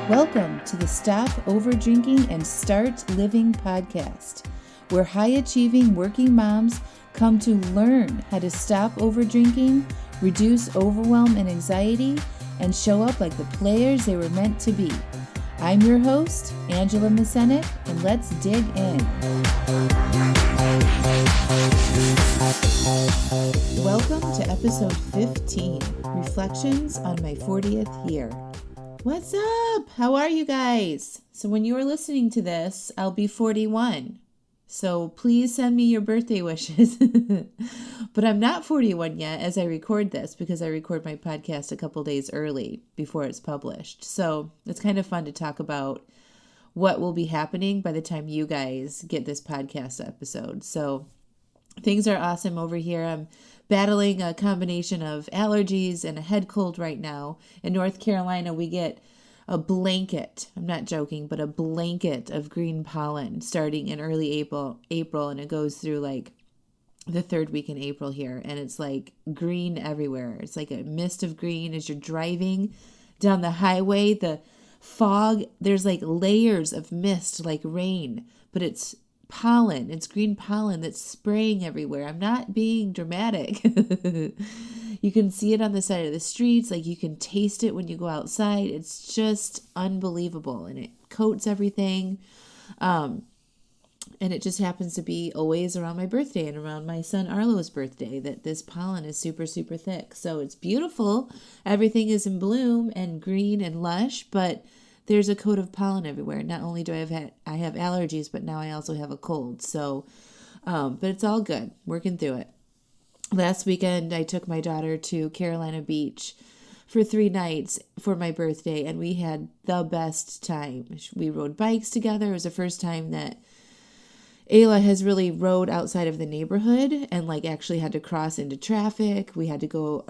Welcome to the Stop Overdrinking and Start Living podcast, where high-achieving working moms come to learn how to stop overdrinking, reduce overwhelm and anxiety, and show up like the players they were meant to be. I'm your host, Angela Mascenik, and let's dig in. Welcome to episode 15, Reflections on My 40th Year. What's up? How are you guys? So when you are listening to this, I'll be 41. So please send me your birthday wishes. But I'm not 41 yet as I record this because I record my podcast a couple days early before it's published. So it's kind of fun to talk about what will be happening by the time you guys get this podcast episode. So things are awesome over here. I'm battling a combination of allergies and a head cold right now. In North Carolina, we get a blanket, I'm not joking, but a blanket of green pollen starting in early April, and it goes through like the third week in April here. And it's like green everywhere. It's like a mist of green as you're driving down the highway. The fog, there's like layers of mist like rain, but it's pollen. It's green pollen that's spraying everywhere. I'm not being dramatic. You can see it on the side of the streets. Like you can taste it when you go outside. It's just unbelievable. And it coats everything. And it just happens to be always around my birthday and around my son Arlo's birthday that this pollen is super, super thick. So it's beautiful. Everything is in bloom and green and lush, but there's a coat of pollen everywhere. Not only do I have allergies, but now I also have a cold. So, but it's all good. Working through it. Last weekend, I took my daughter to Carolina Beach for 3 nights for my birthday, and we had the best time. We rode bikes together. It was the first time that Ayla has really rode outside of the neighborhood and like actually had to cross into traffic. We had to go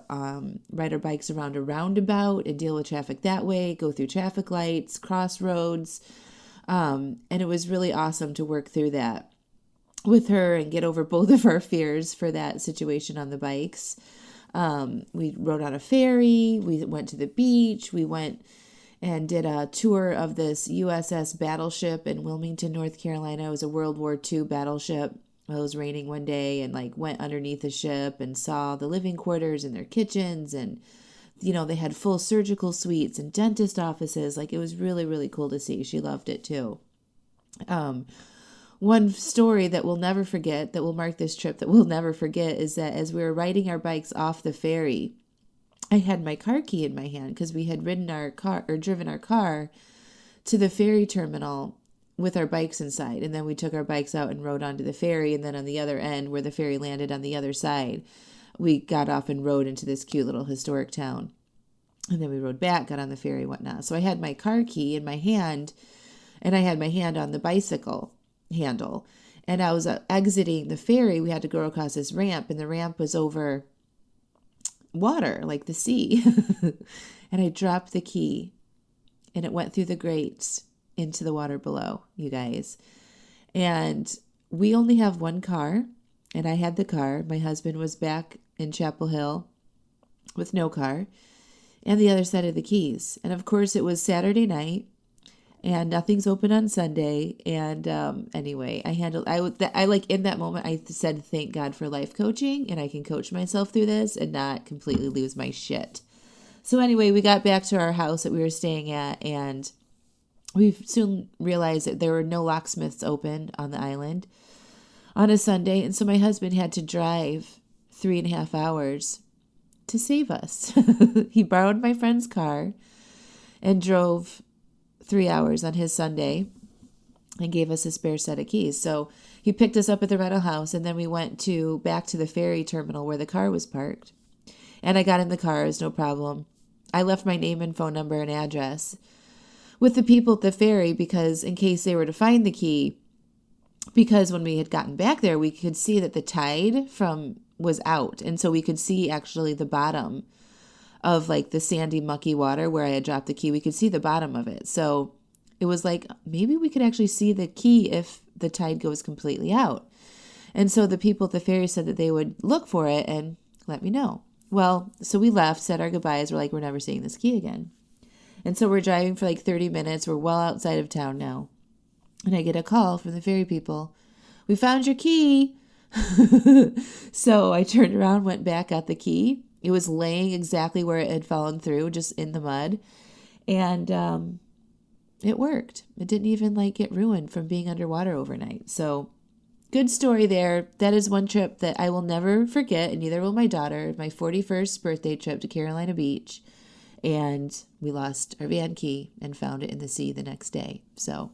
ride our bikes around a roundabout and deal with traffic that way, go through traffic lights, crossroads. And it was really awesome to work through that with her and get over both of our fears for that situation on the bikes. We rode on a ferry. We went to the beach. We went and did a tour of this USS battleship in Wilmington, North Carolina. It was a World War II battleship. It was raining one day and like went underneath the ship and saw the living quarters and their kitchens. And, you know, they had full surgical suites and dentist offices. Like it was really, really cool to see. She loved it too. One story that we'll never forget, that will mark this trip that we'll never forget, is that as we were riding our bikes off the ferry, I had my car key in my hand because we had driven our car to the ferry terminal with our bikes inside. And then we took our bikes out and rode onto the ferry. And then on the other end where the ferry landed on the other side, we got off and rode into this cute little historic town. And then we rode back, got on the ferry, whatnot. So I had my car key in my hand and I had my hand on the bicycle handle. And I was exiting the ferry. We had to go across this ramp, and the ramp was over water, like the sea. And I dropped the key and it went through the grates into the water below, you guys. And we only have one car, and I had the car. My husband was back in Chapel Hill with no car and the other set of the keys. And of course it was Saturday night and nothing's open on Sunday. And anyway, I like in that moment, I said, thank God for life coaching, and I can coach myself through this and not completely lose my shit. So anyway, we got back to our house that we were staying at, and we soon realized that there were no locksmiths open on the island on a Sunday. And so my husband had to drive 3.5 hours to save us. He borrowed my friend's car and drove 3 hours on his Sunday and gave us a spare set of keys. So he picked us up at the rental house, and then we went back to the ferry terminal where the car was parked. And I got in the car, it was no problem. I left my name and phone number and address with the people at the ferry because in case they were to find the key, because when we had gotten back there, we could see that the tide was out. And so we could see actually the bottom of like the sandy, mucky water where I had dropped the key. We could see the bottom of it. So it was like, maybe we could actually see the key if the tide goes completely out. And so the people at the ferry said that they would look for it and let me know. Well, so we left, said our goodbyes. We're like, we're never seeing this key again. And so we're driving for like 30 minutes. We're well outside of town now. And I get a call from the ferry people. We found your key. So I turned around, went back, got the key. It was laying exactly where it had fallen through, just in the mud. And it worked. It didn't even like get ruined from being underwater overnight. So good story there. That is one trip that I will never forget, and neither will my daughter. My 41st birthday trip to Carolina Beach. And we lost our van key and found it in the sea the next day. So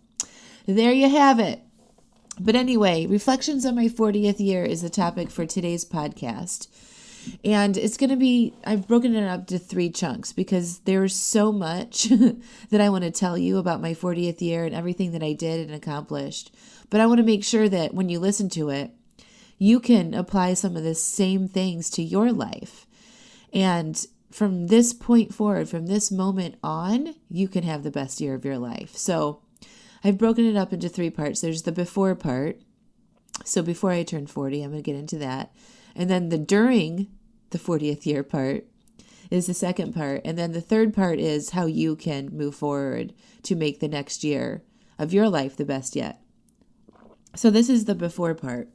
there you have it. But anyway, reflections on my 40th year is the topic for today's podcast. And it's going to be, I've broken it up to 3 chunks because there's so much that I want to tell you about my 40th year and everything that I did and accomplished. But I want to make sure that when you listen to it, you can apply some of the same things to your life. And from this point forward, from this moment on, you can have the best year of your life. So I've broken it up into 3 parts. There's the before part. So before I turn 40, I'm going to get into that. And then the during the 40th year part is the second part. And then the third part is how you can move forward to make the next year of your life the best yet. So this is the before part.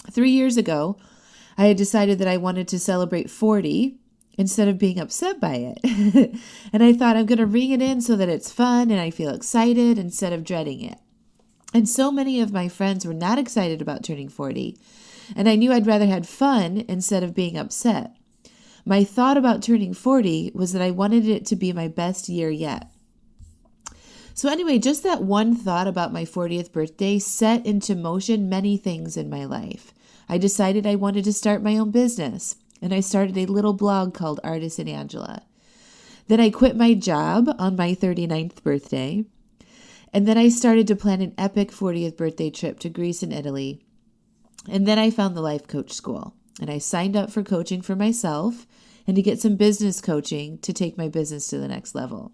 3 years ago, I had decided that I wanted to celebrate 40 instead of being upset by it. And I thought I'm going to ring it in so that it's fun and I feel excited instead of dreading it. And so many of my friends were not excited about turning 40. And I knew I'd rather had fun instead of being upset. My thought about turning 40 was that I wanted it to be my best year yet. So anyway, just that one thought about my 40th birthday set into motion many things in my life. I decided I wanted to start my own business, and I started a little blog called Artist and Angela. Then I quit my job on my 39th birthday, and then I started to plan an epic 40th birthday trip to Greece and Italy. And then I found the life coach school, and I signed up for coaching for myself and to get some business coaching to take my business to the next level.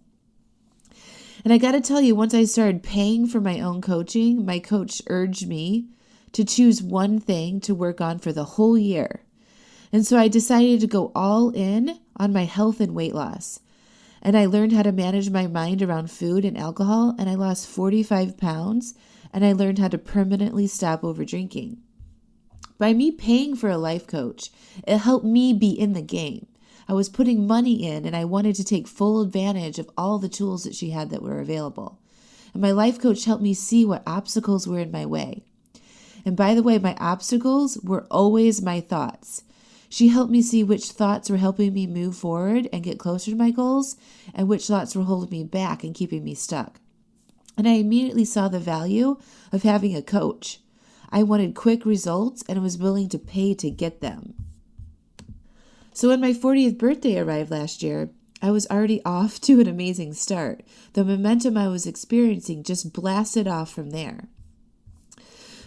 And I got to tell you, once I started paying for my own coaching, my coach urged me to choose one thing to work on for the whole year. And so I decided to go all in on my health and weight loss. And I learned how to manage my mind around food and alcohol, and I lost 45 pounds, and I learned how to permanently stop over drinking. By me paying for a life coach, it helped me be in the game. I was putting money in, and I wanted to take full advantage of all the tools that she had that were available. And my life coach helped me see what obstacles were in my way. And by the way, my obstacles were always my thoughts. She helped me see which thoughts were helping me move forward and get closer to my goals, and which thoughts were holding me back and keeping me stuck. And I immediately saw the value of having a coach. I wanted quick results and was willing to pay to get them. So when my 40th birthday arrived last year, I was already off to an amazing start. The momentum I was experiencing just blasted off from there.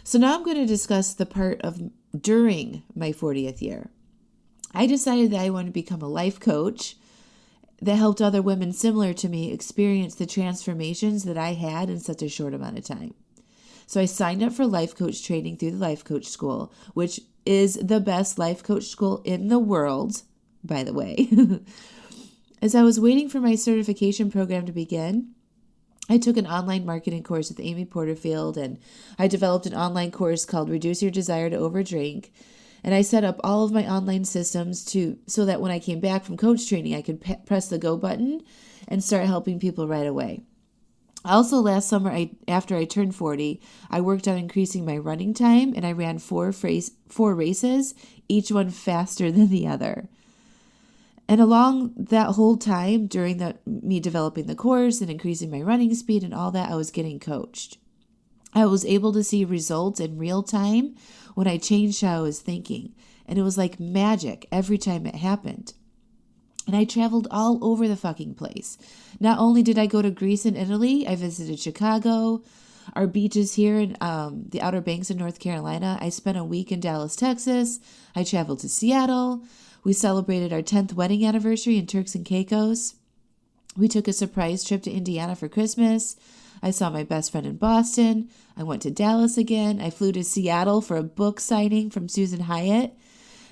So now I'm going to discuss the part of during my 40th year. I decided that I wanted to become a life coach that helped other women similar to me experience the transformations that I had in such a short amount of time. So I signed up for life coach training through the Life Coach School, which is the best life coach school in the world, by the way. As I was waiting for my certification program to begin, I took an online marketing course with Amy Porterfield, and I developed an online course called Reduce Your Desire to Overdrink. And I set up all of my online systems so that when I came back from coach training, I could press the go button and start helping people right away. Also, last summer, after I turned 40, I worked on increasing my running time, and I ran four races, each one faster than the other. And along that whole time, during me developing the course and increasing my running speed and all that, I was getting coached. I was able to see results in real time when I changed how I was thinking, and it was like magic every time it happened. And I traveled all over the fucking place. Not only did I go to Greece and Italy, I visited Chicago, our beaches here in the Outer Banks of North Carolina. I spent a week in Dallas, Texas. I traveled to Seattle. We celebrated our 10th wedding anniversary in Turks and Caicos. We took a surprise trip to Indiana for Christmas. I saw my best friend in Boston. I went to Dallas again. I flew to Seattle for a book signing from Susan Hyatt.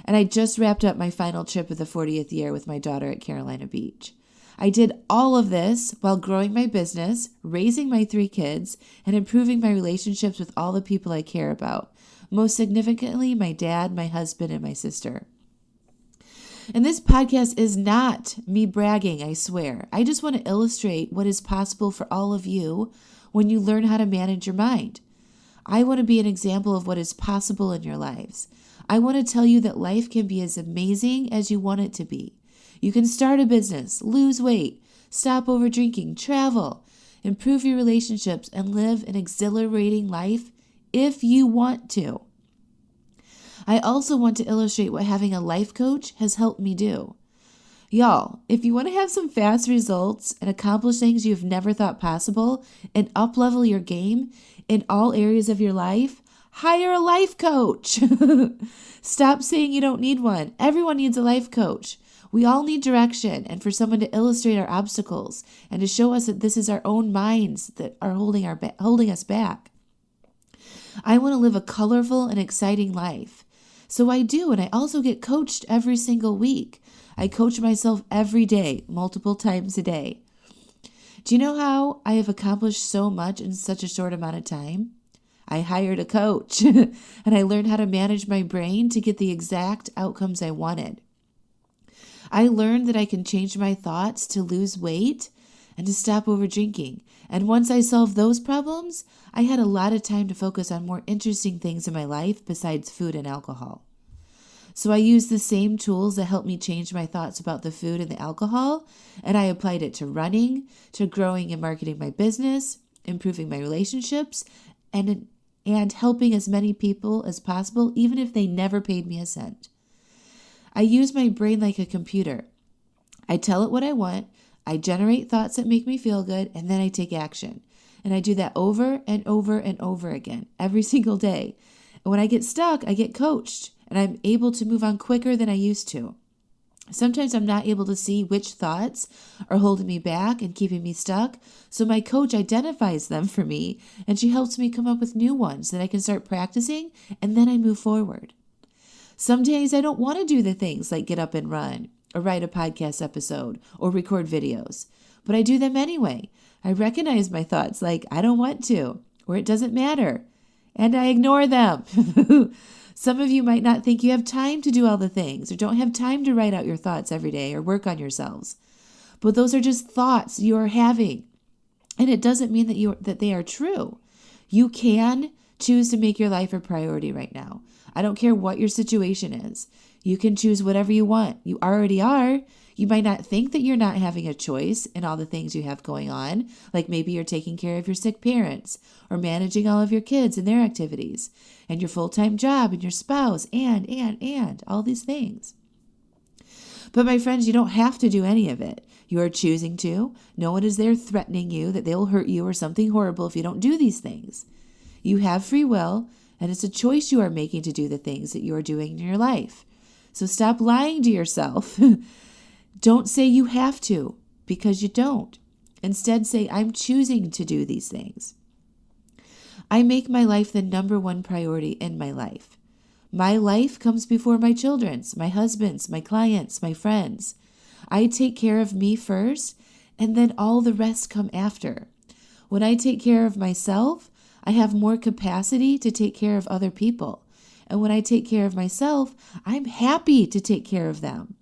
And I just wrapped up my final trip of the 40th year with my daughter at Carolina Beach. I did all of this while growing my business, raising my 3 kids, and improving my relationships with all the people I care about. Most significantly, my dad, my husband, and my sister. And this podcast is not me bragging, I swear. I just want to illustrate what is possible for all of you when you learn how to manage your mind. I want to be an example of what is possible in your lives. I want to tell you that life can be as amazing as you want it to be. You can start a business, lose weight, stop over drinking, travel, improve your relationships, and live an exhilarating life if you want to. I also want to illustrate what having a life coach has helped me do. Y'all, if you want to have some fast results and accomplish things you've never thought possible and up-level your game in all areas of your life, hire a life coach. Stop saying you don't need one. Everyone needs a life coach. We all need direction and for someone to illustrate our obstacles and to show us that this is our own minds that are holding us back. I want to live a colorful and exciting life. So I do, and I also get coached every single week. I coach myself every day, multiple times a day. Do you know how I have accomplished so much in such a short amount of time? I hired a coach, and I learned how to manage my brain to get the exact outcomes I wanted. I learned that I can change my thoughts to lose weight and to stop over drinking. And once I solved those problems, I had a lot of time to focus on more interesting things in my life besides food and alcohol. So I used the same tools that helped me change my thoughts about the food and the alcohol, and I applied it to running, to growing and marketing my business, improving my relationships, and helping as many people as possible, even if they never paid me a cent. I use my brain like a computer. I tell it what I want, I generate thoughts that make me feel good, and then I take action. And I do that over and over and over again, every single day. And when I get stuck, I get coached, and I'm able to move on quicker than I used to. Sometimes I'm not able to see which thoughts are holding me back and keeping me stuck, so my coach identifies them for me, and she helps me come up with new ones that I can start practicing, and then I move forward. Some days I don't want to do the things like get up and run, or write a podcast episode, or record videos, but I do them anyway. I recognize my thoughts like I don't want to, or it doesn't matter, and I ignore them. Some of you might not think you have time to do all the things, or don't have time to write out your thoughts every day or work on yourselves. But those are just thoughts you are having, and it doesn't mean that they are true. You can choose to make your life a priority right now. I don't care what your situation is. You can choose whatever you want. You already are. You might not think that you're not having a choice in all the things you have going on, like maybe you're taking care of your sick parents or managing all of your kids and their activities and your full-time job and your spouse and all these things. But my friends, you don't have to do any of it. You are choosing to. No one is there threatening you that they will hurt you or something horrible if you don't do these things. You have free will, and it's a choice you are making to do the things that you are doing in your life. So stop lying to yourself. Don't say you have to, because you don't. Instead, say, I'm choosing to do these things. I make my life the number one priority in my life. My life comes before my children's, my husband's, my clients, my friends. I take care of me first, and then all the rest come after. When I take care of myself, I have more capacity to take care of other people. And when I take care of myself, I'm happy to take care of them.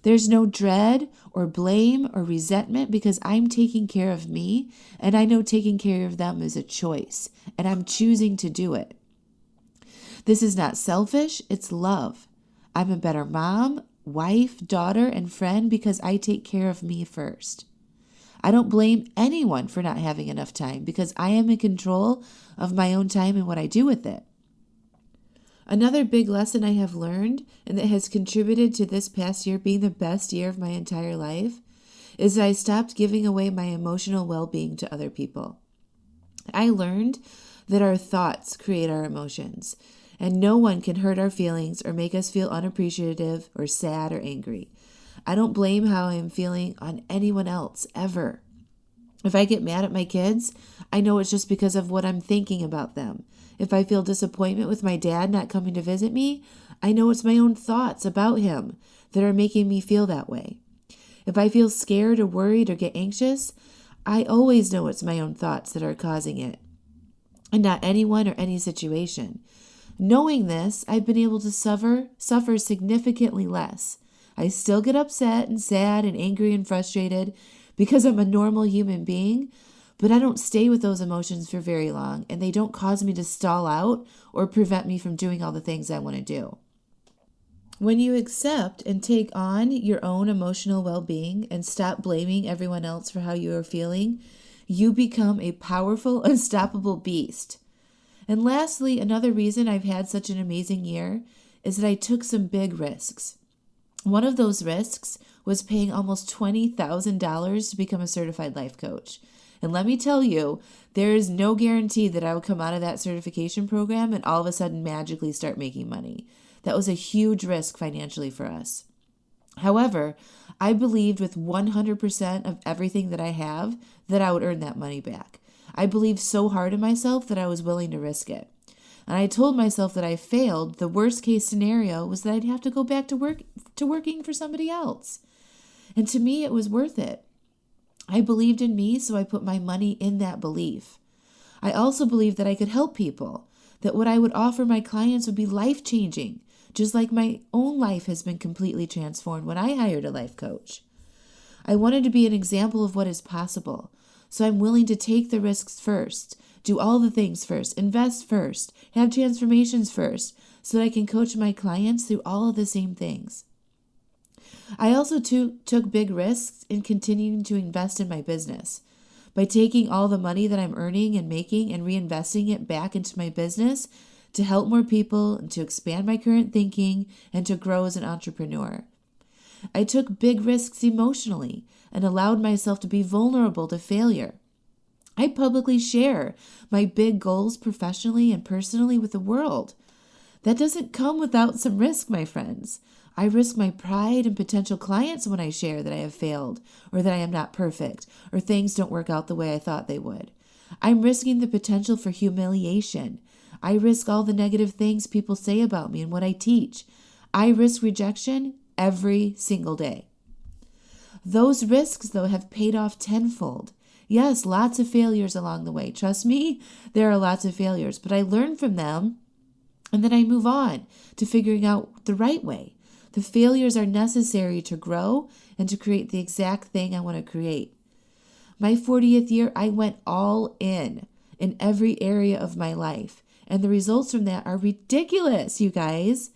There's no dread or blame or resentment because I'm taking care of me, and I know taking care of them is a choice, and I'm choosing to do it. This is not selfish, it's love. I'm a better mom, wife, daughter, and friend because I take care of me first. I don't blame anyone for not having enough time because I am in control of my own time and what I do with it. Another big lesson I have learned, and that has contributed to this past year being the best year of my entire life, is that I stopped giving away my emotional well-being to other people. I learned that our thoughts create our emotions, and no one can hurt our feelings or make us feel unappreciative or sad or angry. I don't blame how I am feeling on anyone else, ever. If I get mad at my kids, I know it's just because of what I'm thinking about them. If I feel disappointment with my dad not coming to visit me, I know it's my own thoughts about him that are making me feel that way. If I feel scared or worried or get anxious, I always know it's my own thoughts that are causing it, and not anyone or any situation. Knowing this, I've been able to suffer significantly less. I still get upset and sad and angry and frustrated because I'm a normal human being, but I don't stay with those emotions for very long, and they don't cause me to stall out or prevent me from doing all the things I want to do. When you accept and take on your own emotional well-being and stop blaming everyone else for how you are feeling, you become a powerful, unstoppable beast. And lastly, another reason I've had such an amazing year is that I took some big risks. One of those risks was paying almost $20,000 to become a certified life coach. And let me tell you, there is no guarantee that I would come out of that certification program and all of a sudden magically start making money. That was a huge risk financially for us. However, I believed with 100% of everything that I have that I would earn that money back. I believed so hard in myself that I was willing to risk it. And I told myself that I failed. The worst case scenario was that I'd have to go back to working for somebody else. And to me, it was worth it. I believed in me, so I put my money in that belief. I also believed that I could help people, that what I would offer my clients would be life-changing, just like my own life has been completely transformed when I hired a life coach. I wanted to be an example of what is possible, so I'm willing to take the risks first, do all the things first, invest first, have transformations first, so that I can coach my clients through all of the same things. I also took big risks in continuing to invest in my business. By taking all the money that I'm earning and making and reinvesting it back into my business to help more people and to expand my current thinking and to grow as an entrepreneur. I took big risks emotionally and allowed myself to be vulnerable to failure. I publicly share my big goals professionally and personally with the world. That doesn't come without some risk, my friends. I risk my pride and potential clients when I share that I have failed or that I am not perfect or things don't work out the way I thought they would. I'm risking the potential for humiliation. I risk all the negative things people say about me and what I teach. I risk rejection every single day. Those risks, though, have paid off tenfold. Yes, lots of failures along the way. Trust me, there are lots of failures, but I learn from them and then I move on to figuring out the right way. The failures are necessary to grow and to create the exact thing I want to create. My 40th year, I went all in every area of my life. And the results from that are ridiculous, you guys.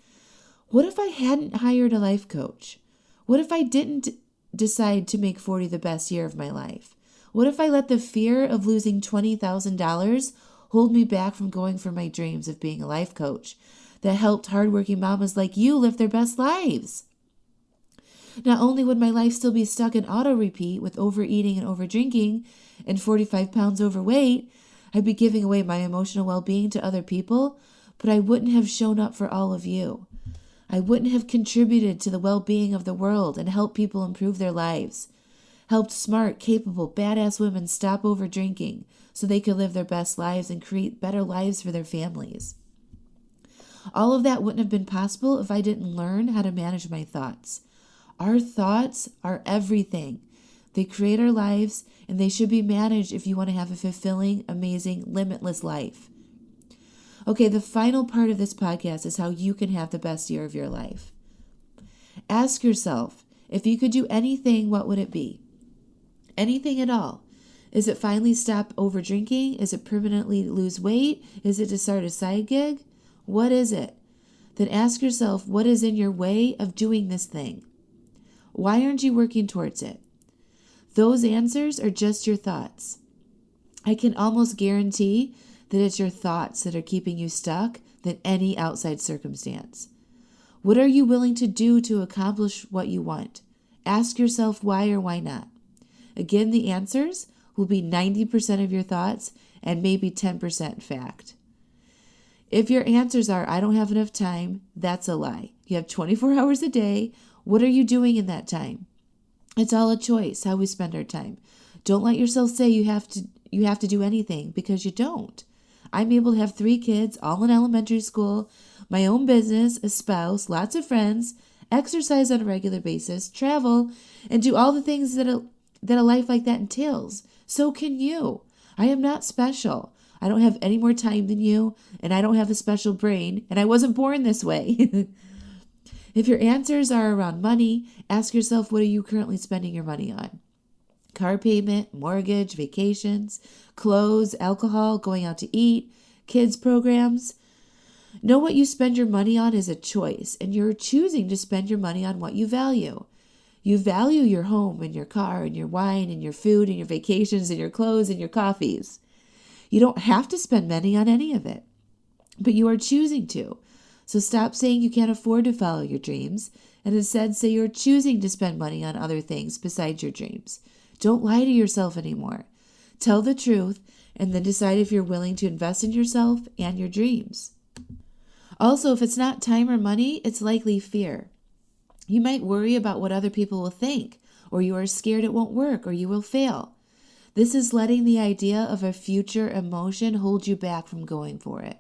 What if I hadn't hired a life coach? What if I didn't decide to make 40 the best year of my life? What if I let the fear of losing $20,000 hold me back from going for my dreams of being a life coach that helped hardworking mamas like you live their best lives? Not only would my life still be stuck in auto-repeat with overeating and overdrinking and 45 pounds overweight, I'd be giving away my emotional well-being to other people, but I wouldn't have shown up for all of you. I wouldn't have contributed to the well-being of the world and helped people improve their lives. Helped smart, capable, badass women stop overdrinking so they could live their best lives and create better lives for their families. All of that wouldn't have been possible if I didn't learn how to manage my thoughts. Our thoughts are everything. They create our lives, and they should be managed if you want to have a fulfilling, amazing, limitless life. Okay, the final part of this podcast is how you can have the best year of your life. Ask yourself, if you could do anything, what would it be? Anything at all. Is it finally stop over drinking? Is it permanently lose weight? Is it to start a side gig? What is it? Then ask yourself, what is in your way of doing this thing? Why aren't you working towards it? Those answers are just your thoughts. I can almost guarantee that it's your thoughts that are keeping you stuck than any outside circumstance. What are you willing to do to accomplish what you want? Ask yourself why or why not. Again, the answers will be 90% of your thoughts and maybe 10% fact. If your answers are, I don't have enough time, that's a lie. You have 24 hours a day. What are you doing in that time? It's all a choice, how we spend our time. Don't let yourself say you have to do anything, because you don't. I'm able to have 3 kids, all in elementary school, my own business, a spouse, lots of friends, exercise on a regular basis, travel, and do all the things that a life like that entails. So can you. I am not special. I don't have any more time than you, and I don't have a special brain, and I wasn't born this way. If your answers are around money, ask yourself, what are you currently spending your money on? Car payment, mortgage, vacations, clothes, alcohol, going out to eat, kids programs. Know what you spend your money on is a choice, and you're choosing to spend your money on what you value. You value your home and your car and your wine and your food and your vacations and your clothes and your coffees. You don't have to spend money on any of it, but you are choosing to. So stop saying you can't afford to follow your dreams, and instead say you're choosing to spend money on other things besides your dreams. Don't lie to yourself anymore. Tell the truth, and then decide if you're willing to invest in yourself and your dreams. Also, if it's not time or money, it's likely fear. You might worry about what other people will think, or you are scared it won't work, or you will fail. This is letting the idea of a future emotion hold you back from going for it.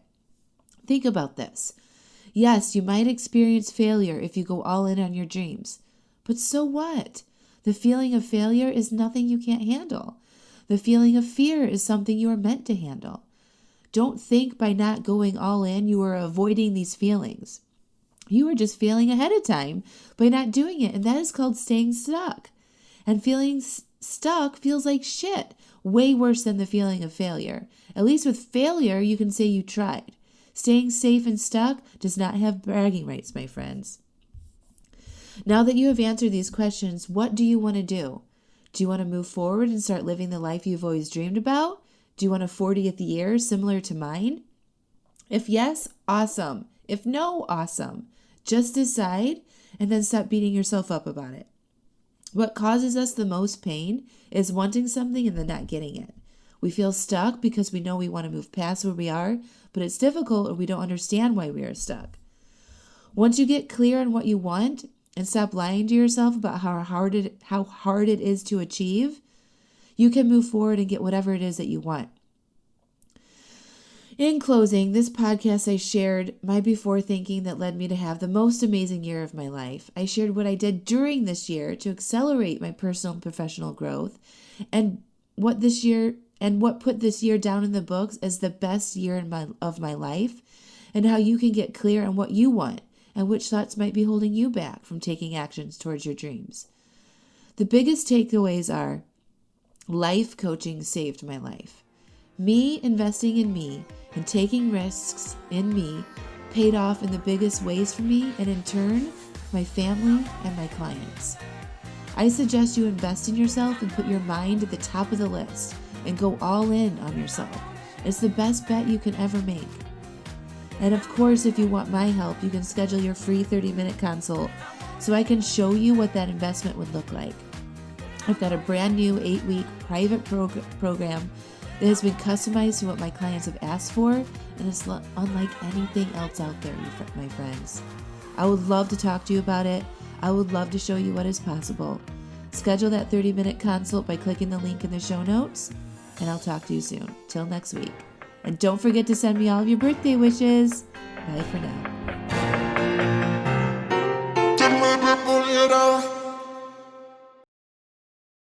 Think about this. Yes, you might experience failure if you go all in on your dreams. But so what? The feeling of failure is nothing you can't handle. The feeling of fear is something you are meant to handle. Don't think by not going all in you are avoiding these feelings. You are just failing ahead of time by not doing it, and that is called staying stuck. And feeling stuck feels like shit, way worse than the feeling of failure. At least with failure, you can say you tried. Staying safe and stuck does not have bragging rights, my friends. Now that you have answered these questions, what do you want to do? Do you want to move forward and start living the life you've always dreamed about? Do you want a 40th year similar to mine? If yes, awesome. If no, awesome. Just decide and then stop beating yourself up about it. What causes us the most pain is wanting something and then not getting it. We feel stuck because we know we want to move past where we are, but it's difficult or we don't understand why we are stuck. Once you get clear on what you want and stop lying to yourself about how hard it is to achieve, you can move forward and get whatever it is that you want. In closing, this podcast I shared my before thinking that led me to have the most amazing year of my life. I shared what I did during this year to accelerate my personal and professional growth, and what put this year down in the books as the best year of my life, and how you can get clear on what you want and which thoughts might be holding you back from taking actions towards your dreams. The biggest takeaways are: life coaching saved my life. Me investing in me and taking risks in me paid off in the biggest ways for me, and in turn, my family and my clients. I suggest you invest in yourself and put your mind at the top of the list and go all in on yourself. It's the best bet you can ever make. And of course, if you want my help, you can schedule your free 30-minute consult so I can show you what that investment would look like. I've got a brand new 8-week private program that has been customized to what my clients have asked for, and it's unlike anything else out there, my friends. I would love to talk to you about it. I would love to show you what is possible. Schedule that 30-minute consult by clicking the link in the show notes, and I'll talk to you soon. Till next week. And don't forget to send me all of your birthday wishes. Bye for now.